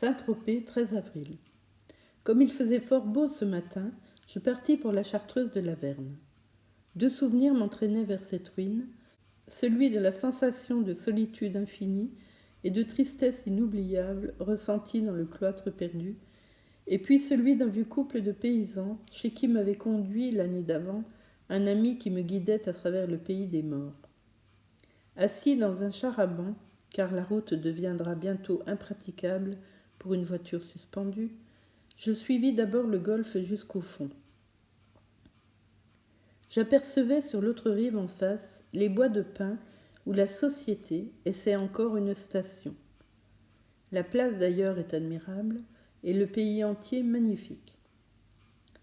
Saint-Tropez, 13 avril. Comme il faisait fort beau ce matin, je partis pour la chartreuse de l'Averne. Deux souvenirs m'entraînaient vers cette ruine, celui de la sensation de solitude infinie et de tristesse inoubliable ressentie dans le cloître perdu, et puis celui d'un vieux couple de paysans chez qui m'avait conduit l'année d'avant un ami qui me guidait à travers le pays des morts. Assis dans un char à bancs, car la route deviendra bientôt impraticable pour une voiture suspendue, je suivis d'abord le golfe jusqu'au fond. J'apercevais sur l'autre rive en face les bois de pins où la société essaie encore une station. La place d'ailleurs est admirable et le pays entier magnifique.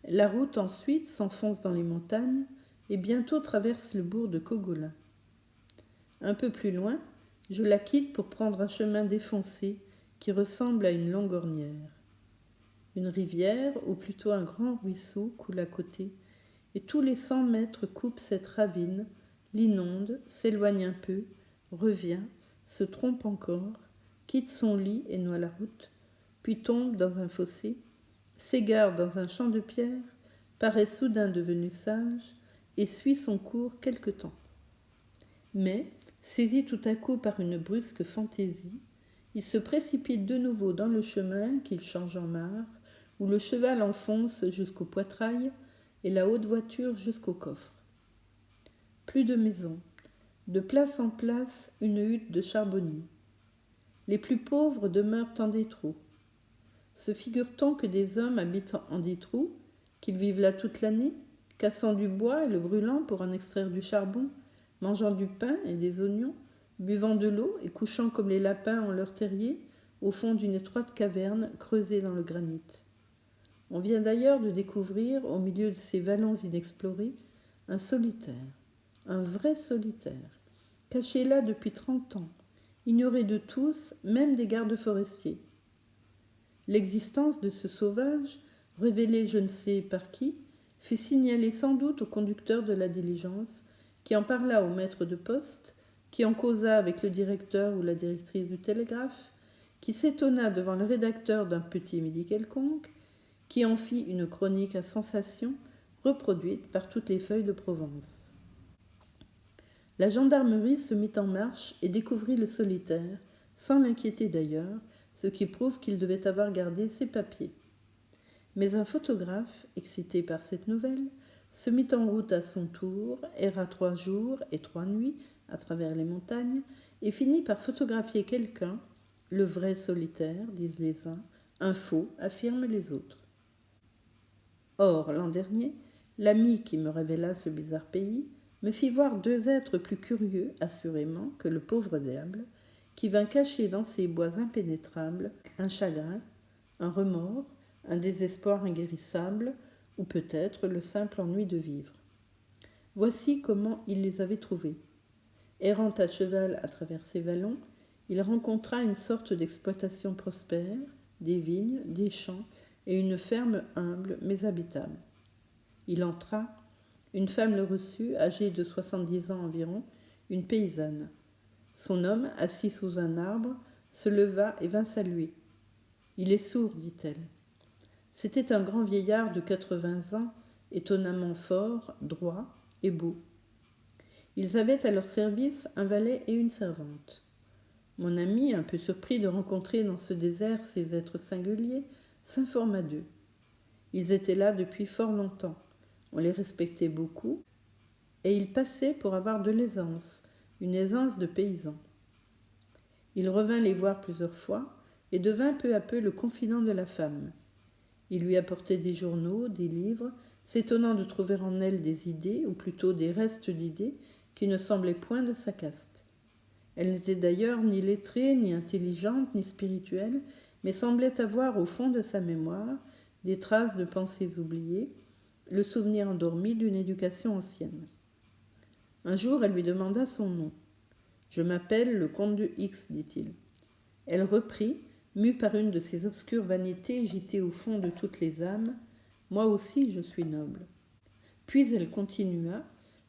La route ensuite s'enfonce dans les montagnes et bientôt traverse le bourg de Cogolin. Un peu plus loin, je la quitte pour prendre un chemin défoncé qui ressemble à une longue ornière. Une rivière, ou plutôt un grand ruisseau, coule à côté, et tous les 100 mètres coupent cette ravine, l'inonde, s'éloigne un peu, revient, se trompe encore, quitte son lit et noie la route, puis tombe dans un fossé, s'égare dans un champ de pierre, paraît soudain devenu sage, et suit son cours quelque temps. Mais, saisi tout à coup par une brusque fantaisie, il se précipite de nouveau dans le chemin qu'il change en mare, où le cheval enfonce jusqu'au poitrail et la haute voiture jusqu'au coffre. Plus de maisons, de place en place une hutte de charbonnier. Les plus pauvres demeurent en détraux. Se figure-t-on que des hommes habitent en détraux, qu'ils vivent là toute l'année, cassant du bois et le brûlant pour en extraire du charbon, mangeant du pain et des oignons, buvant de l'eau et couchant comme les lapins en leur terrier, au fond d'une étroite caverne creusée dans le granit. On vient d'ailleurs de découvrir, au milieu de ces vallons inexplorés, un solitaire, un vrai solitaire, caché là depuis 30 ans, ignoré de tous, même des gardes forestiers. L'existence de ce sauvage, révélée je ne sais par qui, fait signaler sans doute au conducteur de la diligence, qui en parla au maître de poste, qui en causa avec le directeur ou la directrice du télégraphe, qui s'étonna devant le rédacteur d'un petit midi quelconque, qui en fit une chronique à sensation, reproduite par toutes les feuilles de Provence. La gendarmerie se mit en marche et découvrit le solitaire, sans l'inquiéter d'ailleurs, ce qui prouve qu'il devait avoir gardé ses papiers. Mais un photographe, excité par cette nouvelle, se mit en route à son tour, erra 3 jours et 3 nuits à travers les montagnes, et finit par photographier quelqu'un, le vrai solitaire, disent les uns, un faux, affirment les autres. Or, l'an dernier, l'ami qui me révéla ce bizarre pays me fit voir 2 êtres plus curieux, assurément, que le pauvre diable, qui vint cacher dans ces bois impénétrables un chagrin, un remords, un désespoir inguérissable, ou peut-être le simple ennui de vivre. Voici comment il les avait trouvés. Errant à cheval à travers ces vallons, il rencontra une sorte d'exploitation prospère, des vignes, des champs et une ferme humble mais habitable. Il entra, une femme le reçut, âgée de 70 ans environ, une paysanne. Son homme, assis sous un arbre, se leva et vint saluer. « Il est sourd, dit-elle. » C'était un grand vieillard de 80 ans, étonnamment fort, droit et beau. Ils avaient à leur service un valet et une servante. Mon ami, un peu surpris de rencontrer dans ce désert ces êtres singuliers, s'informa d'eux. Ils étaient là depuis fort longtemps, on les respectait beaucoup, et ils passaient pour avoir de l'aisance, une aisance de paysans. Il revint les voir plusieurs fois, et devint peu à peu le confident de la femme. Il lui apportait des journaux, des livres, s'étonnant de trouver en elle des idées, ou plutôt des restes d'idées, qui ne semblaient point de sa caste. Elle n'était d'ailleurs ni lettrée, ni intelligente, ni spirituelle, mais semblait avoir au fond de sa mémoire des traces de pensées oubliées, le souvenir endormi d'une éducation ancienne. Un jour, elle lui demanda son nom. « Je m'appelle le comte de X, dit-il. » Elle reprit, mue par une de ces obscures vanités gîtées au fond de toutes les âmes, « Moi aussi, je suis noble. » Puis elle continua,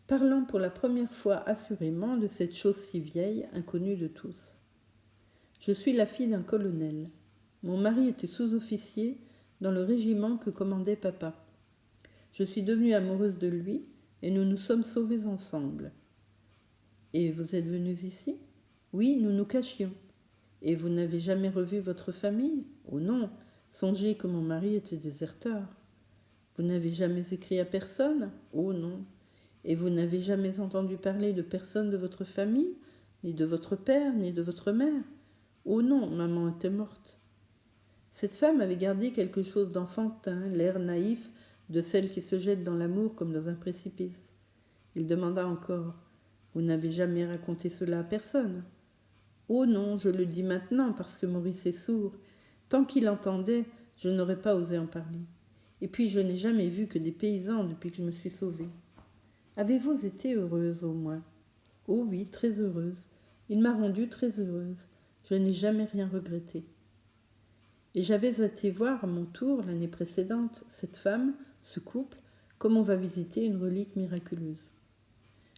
parlant pour la première fois assurément de cette chose si vieille, inconnue de tous. « Je suis la fille d'un colonel. Mon mari était sous-officier dans le régiment que commandait papa. Je suis devenue amoureuse de lui et nous nous sommes sauvés ensemble. Et vous êtes venus ici ? Oui, nous nous cachions. Et vous n'avez jamais revu votre famille ? Oh non, songez que mon mari était déserteur. Vous n'avez jamais écrit à personne ? Oh non. Et vous n'avez jamais entendu parler de personne de votre famille, ni de votre père, ni de votre mère ? Oh non, maman était morte. Cette femme avait gardé quelque chose d'enfantin, l'air naïf de celle qui se jette dans l'amour comme dans un précipice. Il demanda encore : « Vous n'avez jamais raconté cela à personne ? » « Oh non, je le dis maintenant parce que Maurice est sourd. Tant qu'il entendait, je n'aurais pas osé en parler. Et puis je n'ai jamais vu que des paysans depuis que je me suis sauvée. Avez-vous été heureuse au moins ? Oh oui, très heureuse. Il m'a rendue très heureuse. Je n'ai jamais rien regretté. Et j'avais été voir à mon tour l'année précédente cette femme, ce couple, comme on va visiter une relique miraculeuse.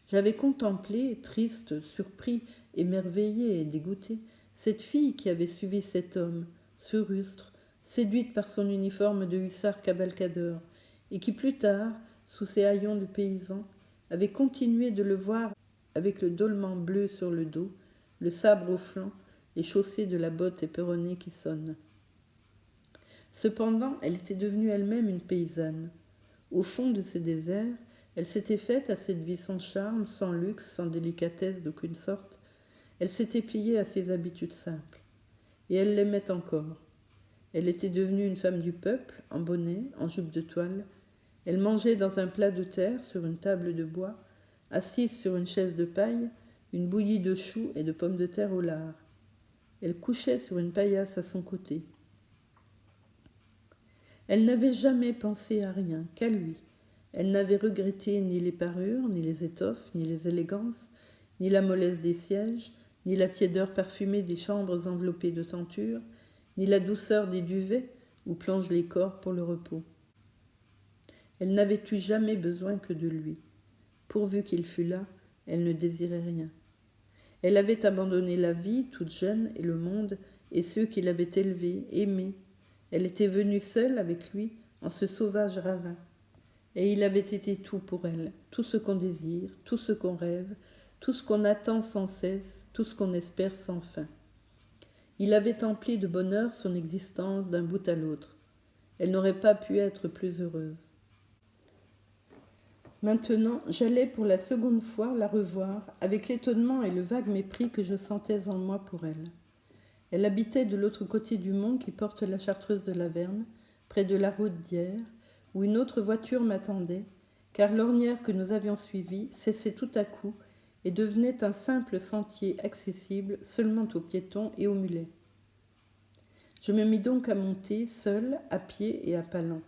J'avais contemplé, triste, surpris, émerveillé et dégoûté, cette fille qui avait suivi cet homme, ce rustre, séduite par son uniforme de hussard cavalcadeur, et qui plus tard, sous ses haillons de paysan, avait continué de le voir avec le dolman bleu sur le dos, le sabre au flanc, les chaussées de la botte éperonnée qui sonne. Cependant, elle était devenue elle-même une paysanne. Au fond de ces déserts, elle s'était faite à cette vie sans charme, sans luxe, sans délicatesse d'aucune sorte. Elle s'était pliée à ses habitudes simples. Et elle l'aimait encore. Elle était devenue une femme du peuple, en bonnet, en jupe de toile. Elle mangeait dans un plat de terre, sur une table de bois, assise sur une chaise de paille, une bouillie de choux et de pommes de terre au lard. Elle couchait sur une paillasse à son côté. Elle n'avait jamais pensé à rien, qu'à lui. Elle n'avait regretté ni les parures, ni les étoffes, ni les élégances, ni la mollesse des sièges, ni la tiédeur parfumée des chambres enveloppées de tentures, ni la douceur des duvets où plongent les corps pour le repos. Elle n'avait eu jamais besoin que de lui. Pourvu qu'il fût là, elle ne désirait rien. Elle avait abandonné la vie, toute jeune, et le monde, et ceux qui l'avaient élevée, aimée. Elle était venue seule avec lui, en ce sauvage ravin. Et il avait été tout pour elle, tout ce qu'on désire, tout ce qu'on rêve, tout ce qu'on attend sans cesse, tout ce qu'on espère sans fin. Il avait empli de bonheur son existence d'un bout à l'autre. Elle n'aurait pas pu être plus heureuse. Maintenant, j'allais pour la seconde fois la revoir, avec l'étonnement et le vague mépris que je sentais en moi pour elle. Elle habitait de l'autre côté du mont qui porte la chartreuse de Laverne, près de la route d'hier, où une autre voiture m'attendait, car l'ornière que nous avions suivie cessait tout à coup et devenait un simple sentier accessible seulement aux piétons et aux mulets. Je me mis donc à monter, seule, à pied et à pas lents.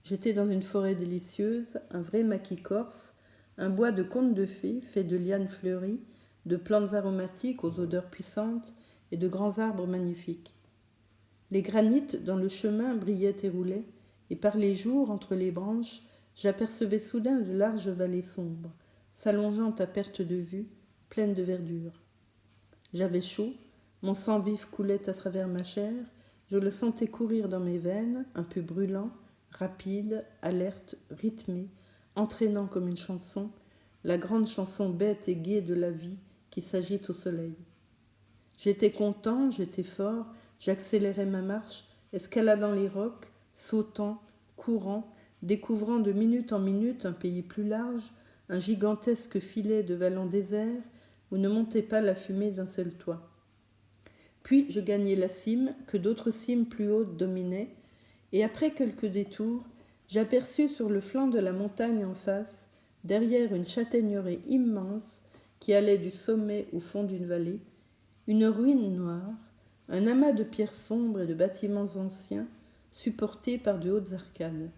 J'étais dans une forêt délicieuse, un vrai maquis corse, un bois de contes de fées fait de lianes fleuries, de plantes aromatiques aux odeurs puissantes et de grands arbres magnifiques. Les granites dans le chemin brillaient et roulaient, et par les jours, entre les branches, j'apercevais soudain de larges vallées sombres, s'allongeant à perte de vue, pleines de verdure. J'avais chaud, mon sang vif coulait à travers ma chair, je le sentais courir dans mes veines, un peu brûlant, rapide, alerte, rythmé, entraînant comme une chanson, la grande chanson bête et gaie de la vie qui s'agite au soleil. J'étais content, j'étais fort, j'accélérais ma marche, escaladant les rocs, sautant, courant, découvrant de minute en minute un pays plus large, un gigantesque filet de vallons déserts où ne montait pas la fumée d'un seul toit. Puis je gagnai la cime que d'autres cimes plus hautes dominaient, et après quelques détours, j'aperçus sur le flanc de la montagne en face, derrière une châtaigneraie immense qui allait du sommet au fond d'une vallée, une ruine noire, un amas de pierres sombres et de bâtiments anciens supportés par de hautes arcades.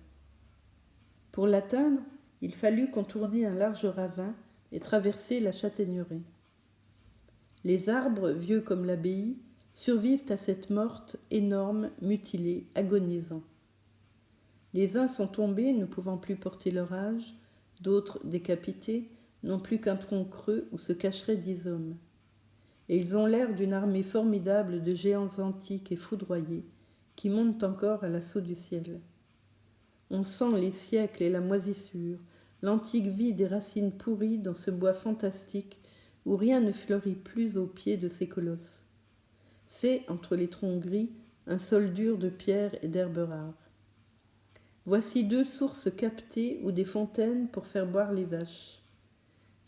Pour l'atteindre, il fallut contourner un large ravin et traverser la châtaigneraie. Les arbres, vieux comme l'abbaye, survivent à cette morte, énorme, mutilée, agonisant. Les uns sont tombés, ne pouvant plus porter leur âge, d'autres, décapités, n'ont plus qu'un tronc creux où se cacheraient 10 hommes. Et ils ont l'air d'une armée formidable de géants antiques et foudroyés, qui montent encore à l'assaut du ciel. On sent les siècles et la moisissure, l'antique vie des racines pourries dans ce bois fantastique où rien ne fleurit plus au pied de ces colosses. C'est, entre les troncs gris, un sol dur de pierre et d'herbes rares. Voici 2 sources captées ou des fontaines pour faire boire les vaches.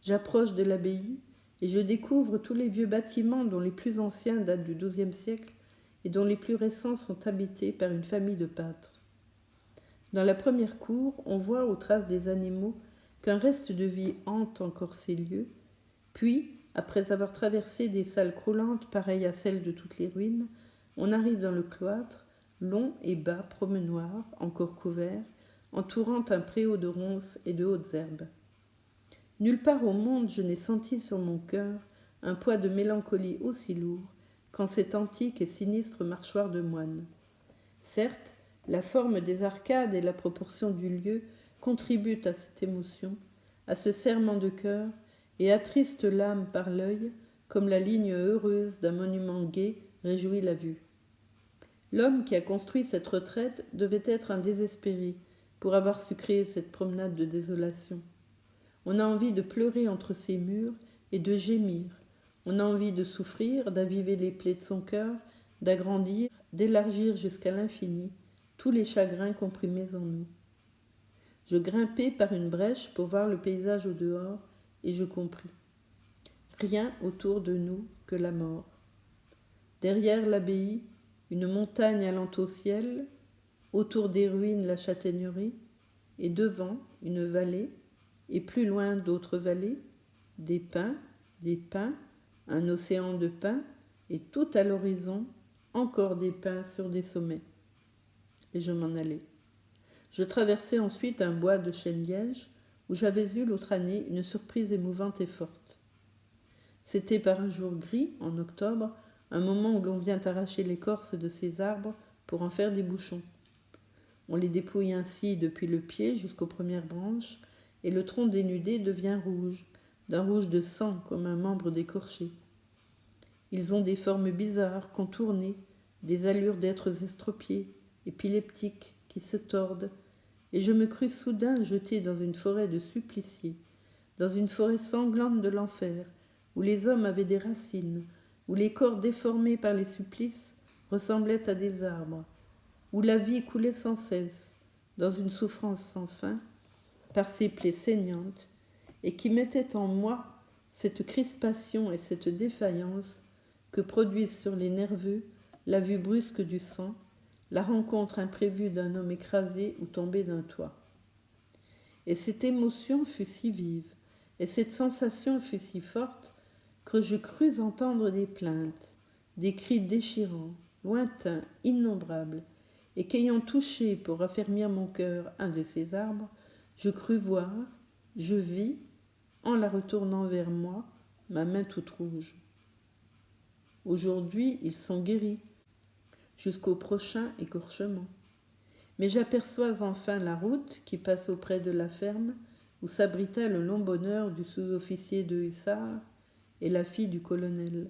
J'approche de l'abbaye et je découvre tous les vieux bâtiments dont les plus anciens datent du XIIe siècle et dont les plus récents sont habités par une famille de pâtres. Dans la première cour, on voit aux traces des animaux qu'un reste de vie hante encore ces lieux, puis, après avoir traversé des salles croulantes pareilles à celles de toutes les ruines, on arrive dans le cloître, long et bas promenoir, encore couvert, entourant un préau de ronces et de hautes herbes. Nulle part au monde je n'ai senti sur mon cœur un poids de mélancolie aussi lourd qu'en cet antique et sinistre marchoir de moines. Certes, la forme des arcades et la proportion du lieu contribuent à cette émotion, à ce serrement de cœur, et attristent l'âme par l'œil, comme la ligne heureuse d'un monument gai réjouit la vue. L'homme qui a construit cette retraite devait être un désespéré pour avoir su créer cette promenade de désolation. On a envie de pleurer entre ces murs et de gémir. On a envie de souffrir, d'aviver les plaies de son cœur, d'agrandir, d'élargir jusqu'à l'infini tous les chagrins comprimés en nous. Je grimpai par une brèche pour voir le paysage au dehors et je compris. Rien autour de nous que la mort. Derrière l'abbaye, une montagne allant au ciel, autour des ruines la châtaignerie, et devant une vallée, et plus loin d'autres vallées, des pins, un océan de pins, et tout à l'horizon, encore des pins sur des sommets. Et je m'en allai. Je traversai ensuite un bois de chêne-liège, où j'avais eu l'autre année une surprise émouvante et forte. C'était par un jour gris, en octobre, un moment où l'on vient arracher l'écorce de ces arbres pour en faire des bouchons. On les dépouille ainsi depuis le pied jusqu'aux premières branches, et le tronc dénudé devient rouge, d'un rouge de sang comme un membre d'écorché. Ils ont des formes bizarres, contournées, des allures d'êtres estropiés, épileptiques, qui se tordent, et je me crus soudain jeté dans une forêt de suppliciés, dans une forêt sanglante de l'enfer, où les hommes avaient des racines, où les corps déformés par les supplices ressemblaient à des arbres, où la vie coulait sans cesse, dans une souffrance sans fin, par ces plaies saignantes, et qui mettait en moi cette crispation et cette défaillance que produisent sur les nerveux la vue brusque du sang, la rencontre imprévue d'un homme écrasé ou tombé d'un toit. Et cette émotion fut si vive, et cette sensation fut si forte, que je crus entendre des plaintes, des cris déchirants, lointains, innombrables, et qu'ayant touché pour raffermir mon cœur un de ces arbres, je crus voir, je vis, en la retournant vers moi, ma main toute rouge. Aujourd'hui, ils sont guéris, jusqu'au prochain écorchement. Mais j'aperçois enfin la route qui passe auprès de la ferme où s'abritait le long bonheur du sous-officier de hussards et la fille du colonel.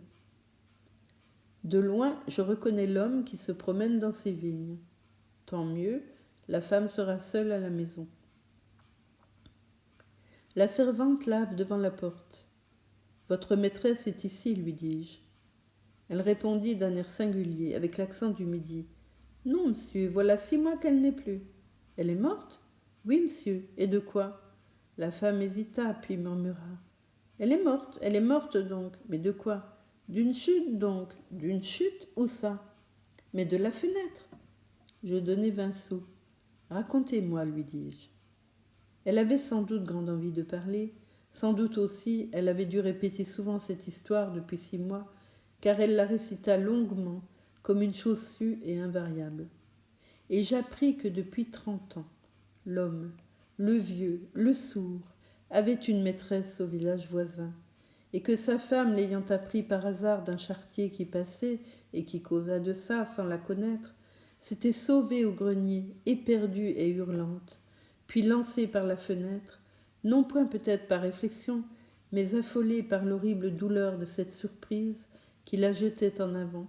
De loin, je reconnais l'homme qui se promène dans ses vignes. Tant mieux, la femme sera seule à la maison. La servante lave devant la porte. « Votre maîtresse est ici, lui dis-je. » Elle répondit d'un air singulier, avec l'accent du midi. « Non, monsieur, voilà 6 mois qu'elle n'est plus. »« Elle est morte ?»« Oui, monsieur. Et de quoi ?» La femme hésita, puis murmura. « Elle est morte donc. Mais de quoi ? D'une chute donc. D'une chute, où ça ? Mais de la fenêtre. » Je donnai 20 sous. « Racontez-moi, lui dis-je. » Elle avait sans doute grande envie de parler, sans doute aussi elle avait dû répéter souvent cette histoire depuis 6 mois, car elle la récita longuement, comme une chose sue et invariable. Et j'appris que depuis 30 ans, l'homme, le vieux, le sourd, avait une maîtresse au village voisin, et que sa femme, l'ayant appris par hasard d'un charretier qui passait et qui causa de ça sans la connaître, s'était sauvée au grenier, éperdue et hurlante, puis lancée par la fenêtre, non point peut-être par réflexion, mais affolée par l'horrible douleur de cette surprise qui la jetait en avant,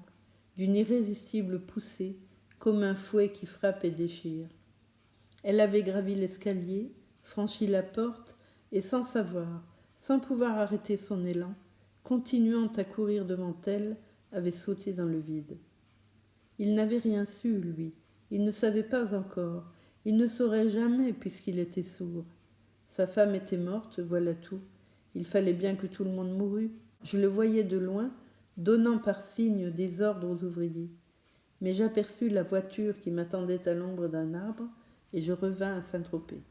d'une irrésistible poussée, comme un fouet qui frappe et déchire. Elle avait gravi l'escalier, franchi la porte, et sans savoir, sans pouvoir arrêter son élan, continuant à courir devant elle, avait sauté dans le vide. Il n'avait rien su, lui. Il ne savait pas encore. Il ne saurait jamais, puisqu'il était sourd. Sa femme était morte, voilà tout. Il fallait bien que tout le monde mourût. Je le voyais de loin, donnant par signe des ordres aux ouvriers. Mais j'aperçus la voiture qui m'attendait à l'ombre d'un arbre, et je revins à Saint-Tropez.